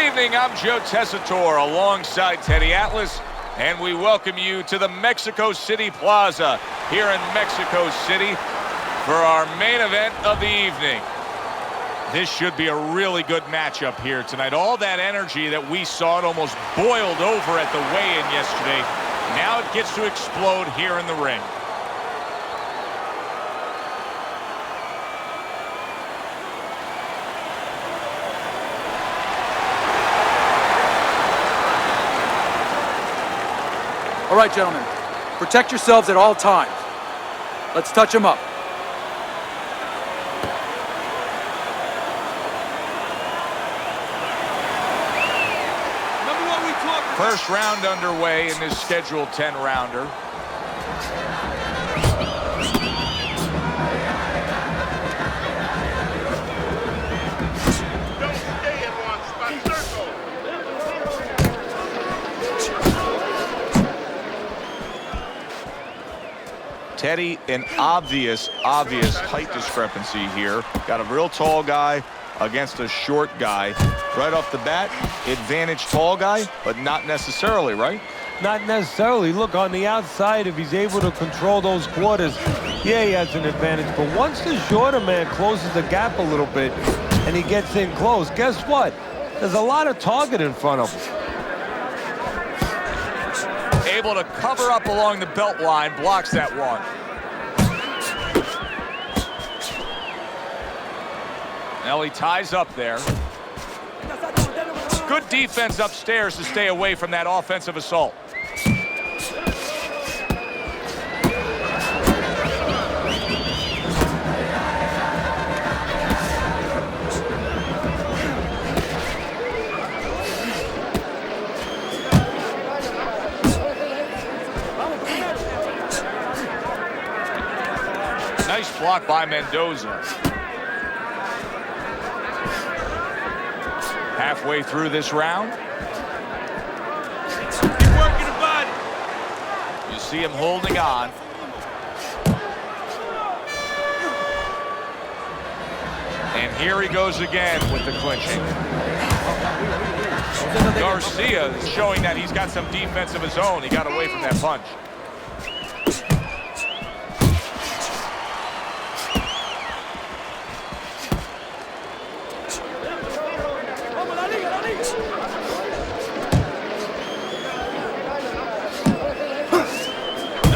evening, I'm Joe Tessitore alongside Teddy Atlas, and we welcome you to the Mexico City Plaza here in Mexico City for our main event of the evening. This should be a really good matchup here tonight. All that energy that we saw, it almost boiled over at the weigh-in yesterday. Now it gets to explode here in the ring. All right, gentlemen, protect yourselves at all times. Let's touch them up. First round underway in this scheduled 10-rounder. Teddy, an obvious height discrepancy here. Got a real tall guy against a short guy. Right off the bat, advantage tall guy, but not necessarily, right? Not necessarily. Look, on the outside, if he's able to control those quarters, yeah, he has an advantage. But once the shorter man closes the gap a little bit and he gets in close, guess what? There's a lot of target in front of him. Able to cover up along the belt line, blocks that one. Now he ties up there. Good defense upstairs to stay away from that offensive assault. Nice block by Mendoza. Halfway through this round. Keep working the body. You see him holding on. And here he goes again with the clinching. Garcia is showing that he's got some defense of his own. He got away from that punch.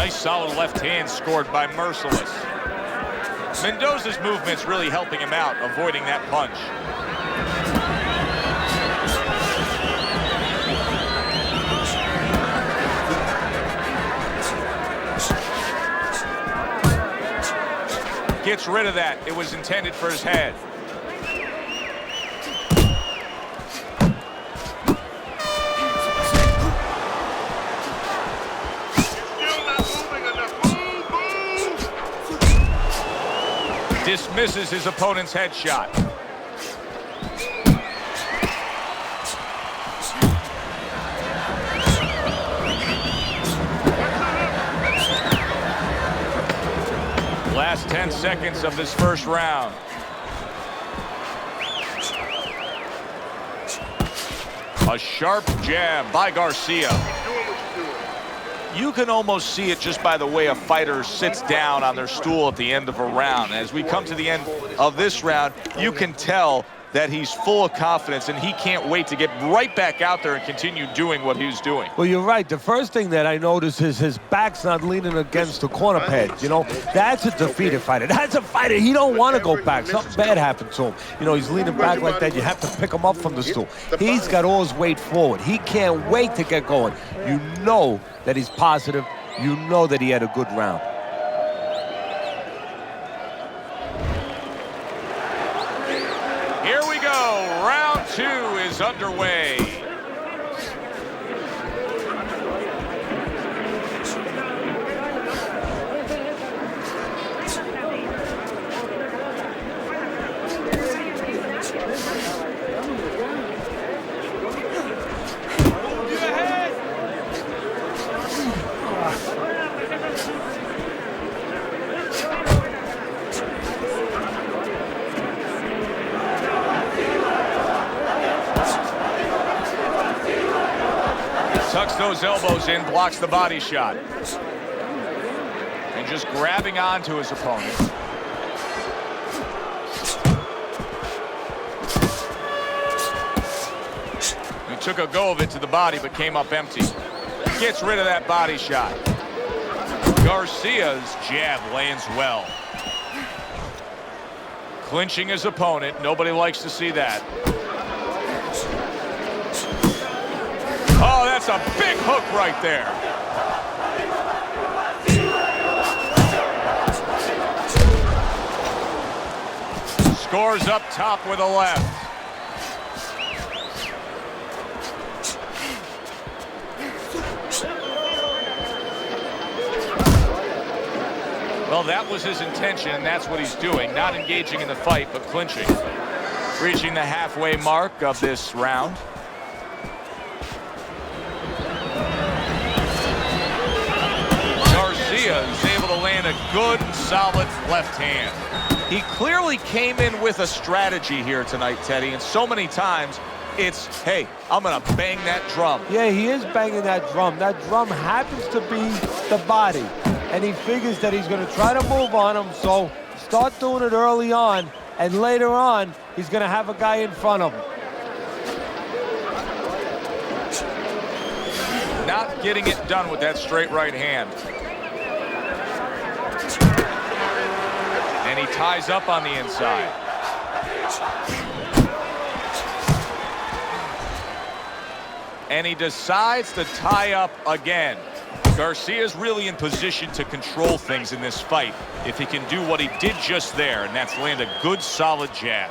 Solid left hand scored by Merciless. Mendoza's movement's really helping him out, avoiding that punch. Gets rid of that. It was intended for his head. Dismisses his opponent's headshot. Last 10 seconds of this first round. A sharp jab by Garcia. You can almost see it just by the way a fighter sits down on their stool at the end of a round. As we come to the end of this round, you can tell that he's full of confidence and he can't wait to get right back out there and continue doing what he was doing. Well, you're right. The first thing that I noticed is his back's not leaning against the corner pad. You know, that's a defeated fighter. That's a fighter. He don't want to go back. Something bad happened to him. You know, he's leaning back like that. You have to pick him up from the stool. He's got all his weight forward. He can't wait to get going. You know that he's positive. You know that he had a good round. Here we go. Round 2 is underway. Tucks those elbows in, blocks the body shot. And just grabbing onto his opponent. He took a go of it to the body, but came up empty. Gets rid of that body shot. Garcia's jab lands well. Clinching his opponent. Nobody likes to see that. Oh, that's a big hook right there. Scores up top with a left. Well, that was his intention, and that's what he's doing. Not engaging in the fight, but clinching. Reaching the halfway mark of this round. Garcia is able to land a good, solid left hand. He clearly came in with a strategy here tonight, Teddy, and so many times it's, hey, I'm going to bang that drum. Yeah, he is banging that drum. That drum happens to be the body. And he figures that he's going to try to move on him, so start doing it early on, and later on, he's going to have a guy in front of him. Not getting it done with that straight right hand. And he ties up on the inside. And he decides to tie up again. Garcia's really in position to control things in this fight if he can do what he did just there, and that's land a good, solid jab.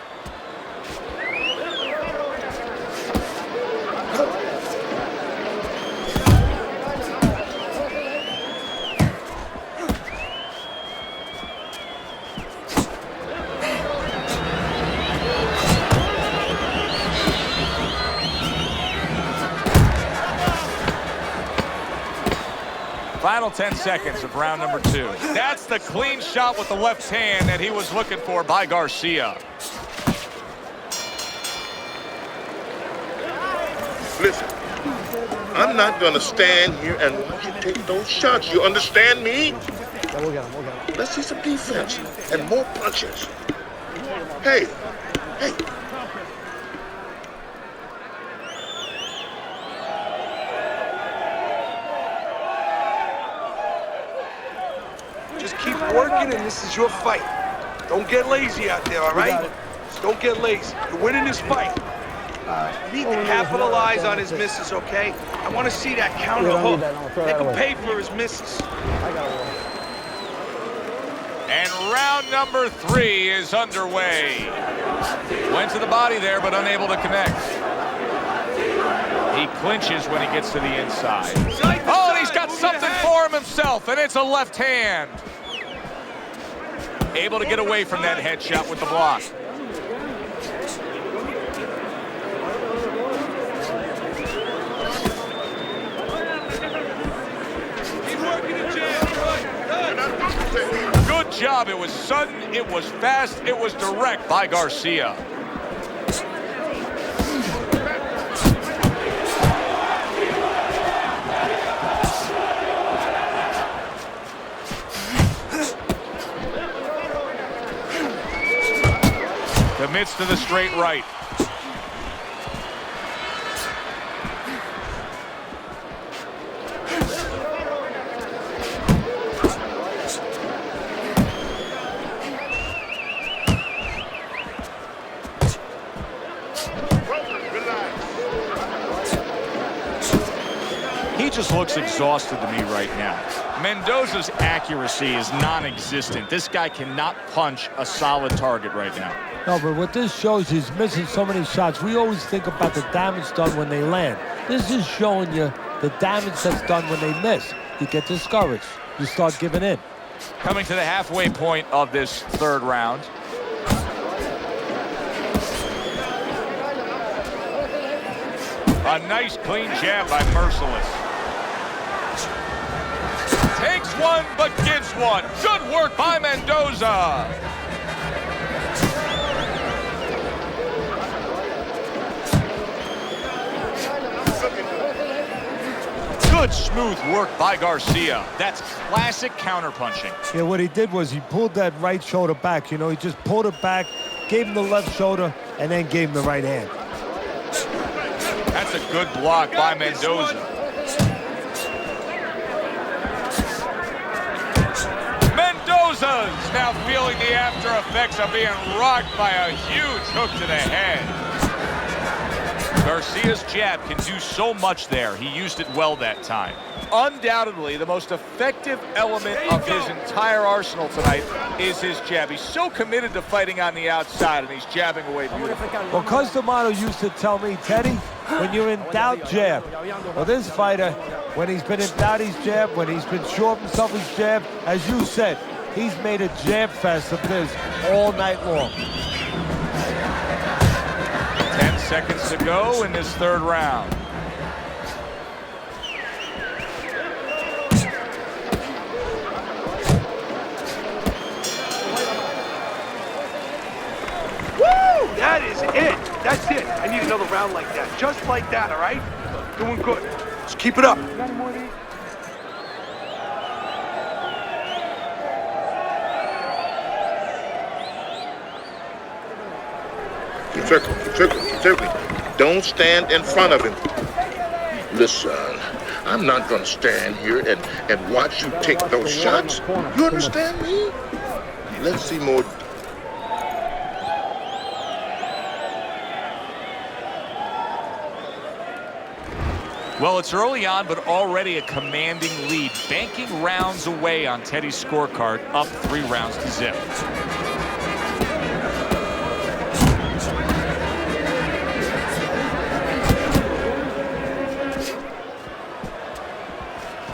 Final 10 seconds of round number 2. That's the clean shot with the left hand that he was looking for by Garcia. Listen, I'm not going to stand here and watch you take those shots. You understand me? Let's see some defense and more punches. Hey. Just keep working, and this is your fight. Don't get lazy out there, all right? Just don't get lazy. You're winning this fight. You need to capitalize on his misses, okay? I want to see that counter hook. Make him pay for his misses. And round number 3 is underway. Went to the body there, but unable to connect. He clinches when he gets to the inside. Oh, and he's got something for him himself, and it's a left hand. Able to get away from that headshot with the block. Good job. It was sudden, it was fast, it was direct by Garcia. Commits to the straight right. He just looks exhausted to me right now. Mendoza's accuracy is non-existent. This guy cannot punch a solid target right now. No, but what this shows, he's missing so many shots. We always think about the damage done when they land. This is showing you the damage that's done when they miss. You get discouraged. You start giving in. Coming to the halfway point of this third round. A nice clean jab by Merciless. Takes one, but gives one. Good work by Mendoza. Good smooth work by Garcia. That's classic counterpunching. Yeah, what he did was he pulled that right shoulder back. You know, he just pulled it back, gave him the left shoulder, and then gave him the right hand. That's a good block by Mendoza. Mendoza's now feeling the after effects of being rocked by a huge hook to the head. Garcia's jab can do so much there. He used it well that time. Undoubtedly, the most effective element of his entire arsenal tonight is his jab. He's so committed to fighting on the outside, and he's jabbing away beautifully. Well, Customano used to tell me, Teddy, when you're in doubt, jab. Well, this fighter, when he's been in doubt, he's jab. When he's been sure of himself, he's jab. As you said, he's made a jab fest of this all night long. 10 seconds to go in this third round. Woo! That is it. That's it. I need another round like that. Just like that, all right? Doing good. Just keep it up. Quickly. Don't stand in front of him. Listen, I'm not gonna stand here and watch you take those shots. You understand me? Let's see more. Well, it's early on, but already a commanding lead. Banking rounds away on Teddy's scorecard, up 3 rounds to 0.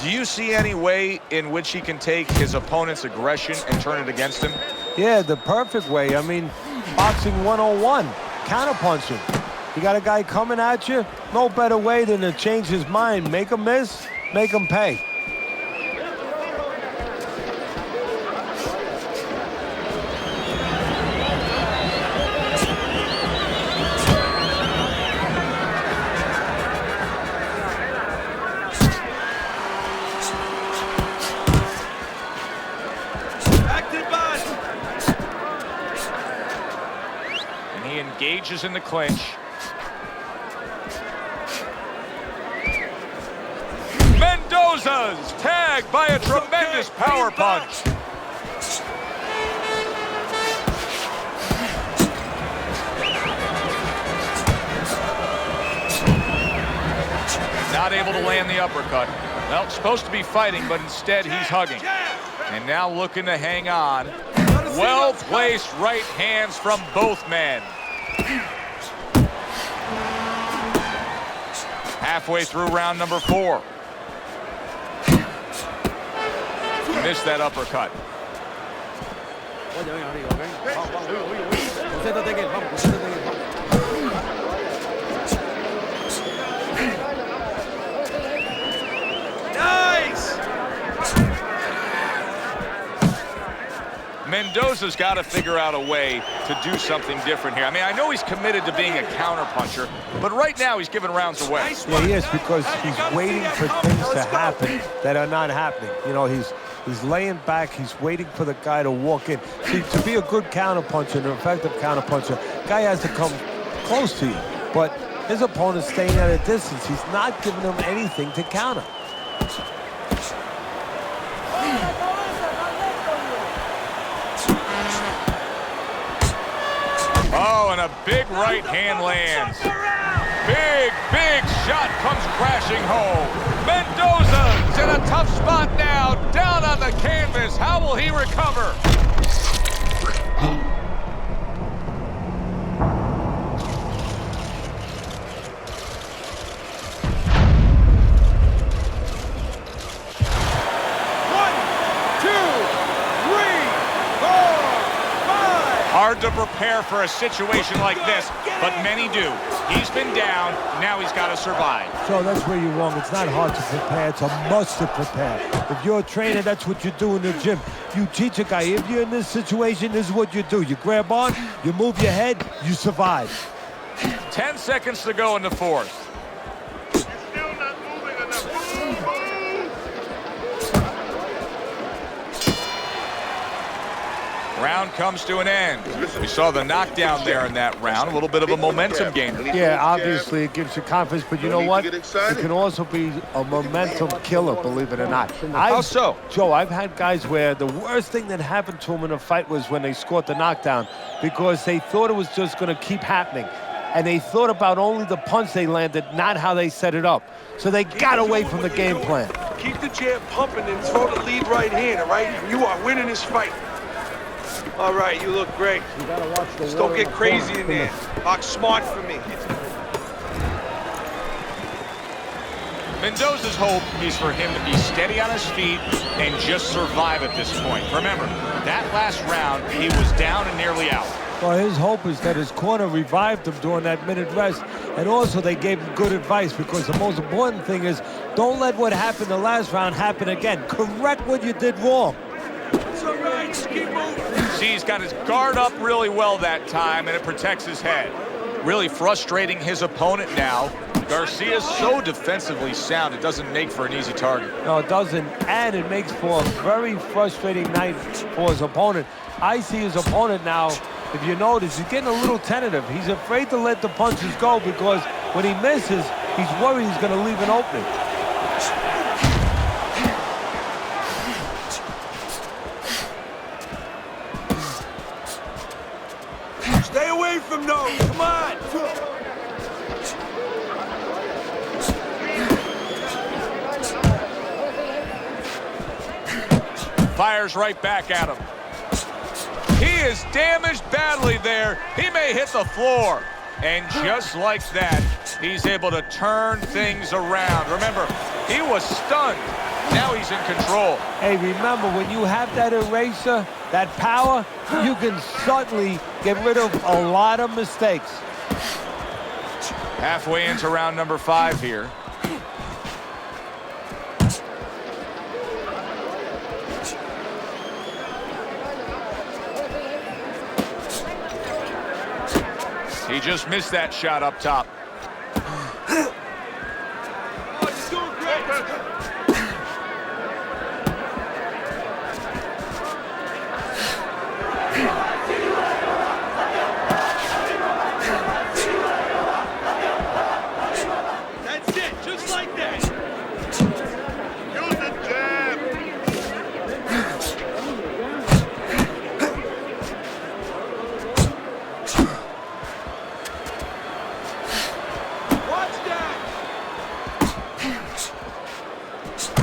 Do you see any way in which he can take his opponent's aggression and turn it against him? Yeah, the perfect way. I mean, boxing 101, counterpunching. You got a guy coming at you, no better way than to change his mind. Make him miss, make him pay. And he engages in the clinch. Mendoza's tagged by a tremendous power punch. Not able to land the uppercut. Well, supposed to be fighting, but instead he's hugging. And now looking to hang on. Well-placed right hands from both men. Halfway through round number 4. Missed that uppercut. Nice! Mendoza's got to figure out a way to do something different here. I mean, I know he's committed to being a counterpuncher, but right now he's giving rounds away. Yeah, he is, because he's waiting for things to happen that are not happening. You know, he's laying back, he's waiting for the guy to walk in. See, to be a good counterpuncher, an effective counterpuncher, guy has to come close to you. But his opponent's staying at a distance. He's not giving him anything to counter. Oh, and a big right hand lands. Big shot comes crashing home. Mendoza's in a tough spot now, down on the canvas. How will he recover? Hard to prepare for a situation like this, but many do. He's been down, now he's got to survive. So that's where you're wrong. It's not hard to prepare, it's a must to prepare. If you're a trainer, that's what you do in the gym. You teach a guy, if you're in this situation, this is what you do. You grab on, you move your head, you survive. 10 seconds to go in the 4th. Still not moving enough. Round comes to an end. We saw the knockdown there in that round. A little bit of a momentum gainer. Yeah, obviously it gives you confidence, but you know what? It can also be a momentum killer, believe it or not. How so? Joe, I've had guys where the worst thing that happened to them in a fight was when they scored the knockdown because they thought it was just going to keep happening. And they thought about only the punch they landed, not how they set it up. So they got away from the game plan. Keep the jab pumping and throw the lead right hand, all right? You are winning this fight. All right, you look great. Just don't get crazy in there. Box smart for me. Mendoza's hope is for him to be steady on his feet and just survive at this point. Remember, that last round, he was down and nearly out. Well, his hope is that his corner revived him during that minute rest, and also they gave him good advice because the most important thing is don't let what happened the last round happen again. Correct what you did wrong. It's all right, just keep moving. See, he's got his guard up really well that time, and it protects his head. Really frustrating his opponent now. Garcia's so defensively sound, it doesn't make for an easy target. No, it doesn't, and it makes for a very frustrating night for his opponent. I see his opponent now, if you notice, he's getting a little tentative. He's afraid to let the punches go because when he misses, he's worried he's going to leave an opening. Stay away from those, come on! Fires right back at him. He is damaged badly there. He may hit the floor. And just like that, he's able to turn things around. Remember, he was stunned. Now he's in control. Hey, remember, when you have that eraser, that power, you can certainly get rid of a lot of mistakes. Halfway into round number 5 here. He just missed that shot up top. Oh, you're doing great. That's it, just like that. Use the jab. Watch that.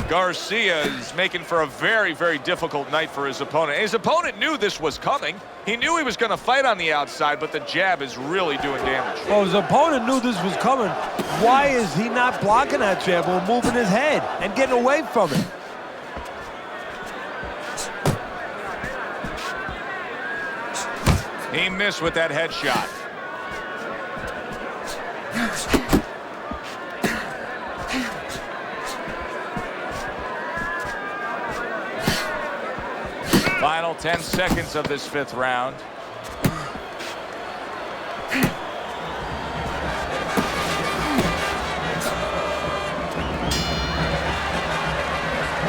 Garcia is making for a very, very difficult night for his opponent. His opponent knew this was coming. He knew he was going to fight on the outside, but the jab is really doing damage. Well, his opponent knew this was coming. Why is he not blocking that jab or moving his head and getting away from it? He missed with that headshot. Final 10 seconds of this 5th round.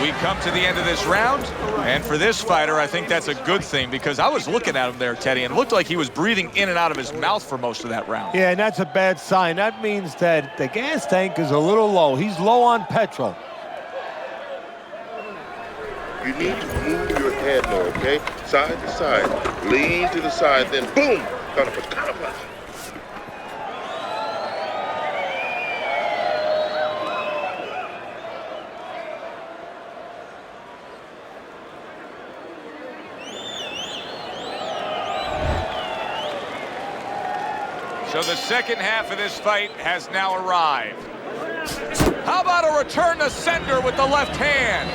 We come to the end of this round, and for this fighter, I think that's a good thing because I was looking at him there, Teddy, and it looked like he was breathing in and out of his mouth for most of that round. Yeah, and that's a bad sign. That means that the gas tank is a little low. He's low on petrol. You need to move your head more, okay? Side to side. Lean to the side, then boom! Counterpunch, counterpunch. So the second half of this fight has now arrived. How about a return to sender with the left hand?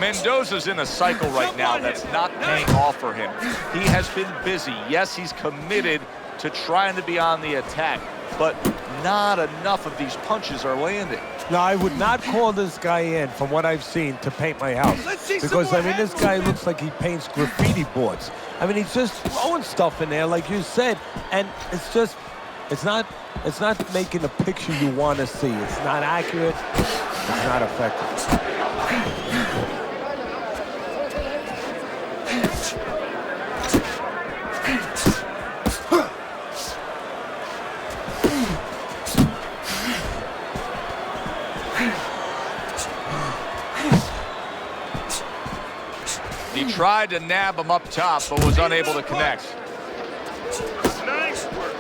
Mendoza's in a cycle right now that's not paying off for him. He has been busy. Yes, he's committed to trying to be on the attack, but not enough of these punches are landing. No, I would not call this guy in, from what I've seen, to paint my house. Because, I mean, this guy looks like he paints graffiti boards. I mean, he's just throwing stuff in there, like you said, and it's just, it's not making the picture you want to see. It's not accurate. It's not effective. He tried to nab him up top, but was unable to connect. Nice work.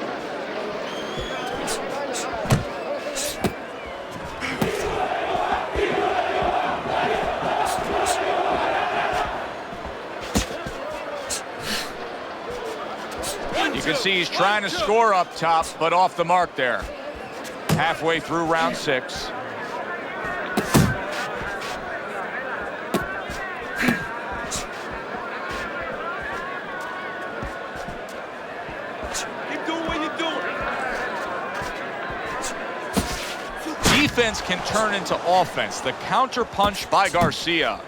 You can see he's trying to score up top, but off the mark there. Halfway through round 6. Defense can turn into offense. The counter punch by Garcia.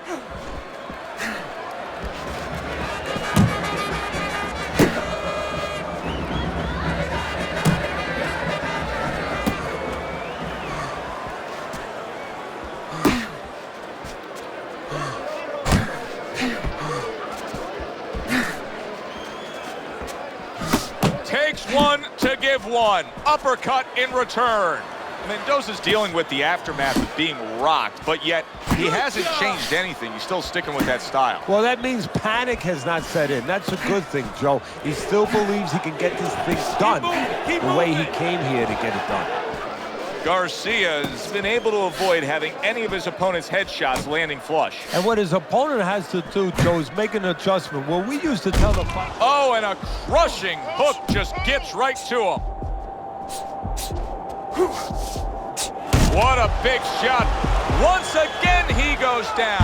Takes one to give one. Uppercut in return. Mendoza's dealing with the aftermath of being rocked, but yet he hasn't changed anything. He's still sticking with that style. Well, that means panic has not set in. That's a good thing, Joe. He still believes he can get this thing done the way he came here to get it done. Garcia's been able to avoid having any of his opponent's headshots landing flush. And what his opponent has to do, Joe, is make an adjustment. Well, we used to tell the fight. Oh, and a crushing hook just gets right to him. What a big shot. Once again, he goes down.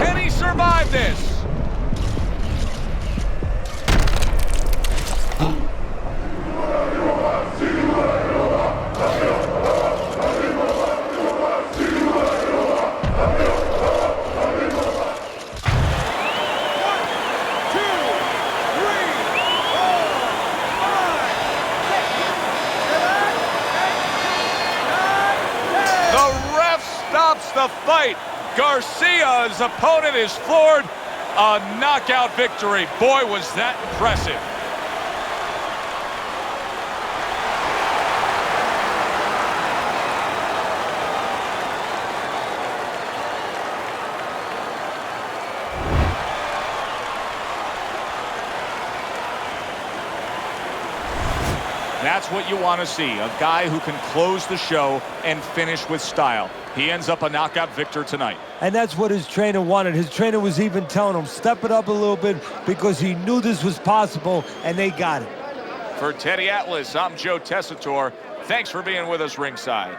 Can he survive this? Stops the fight. Garcia's opponent is floored. A knockout victory. Boy, was that impressive. That's what you want to see, a guy who can close the show and finish with style. He ends up a knockout victor tonight. And that's what his trainer wanted. His trainer was even telling him, step it up a little bit, because he knew this was possible, and they got it. For Teddy Atlas, I'm Joe Tessitore. Thanks for being with us ringside.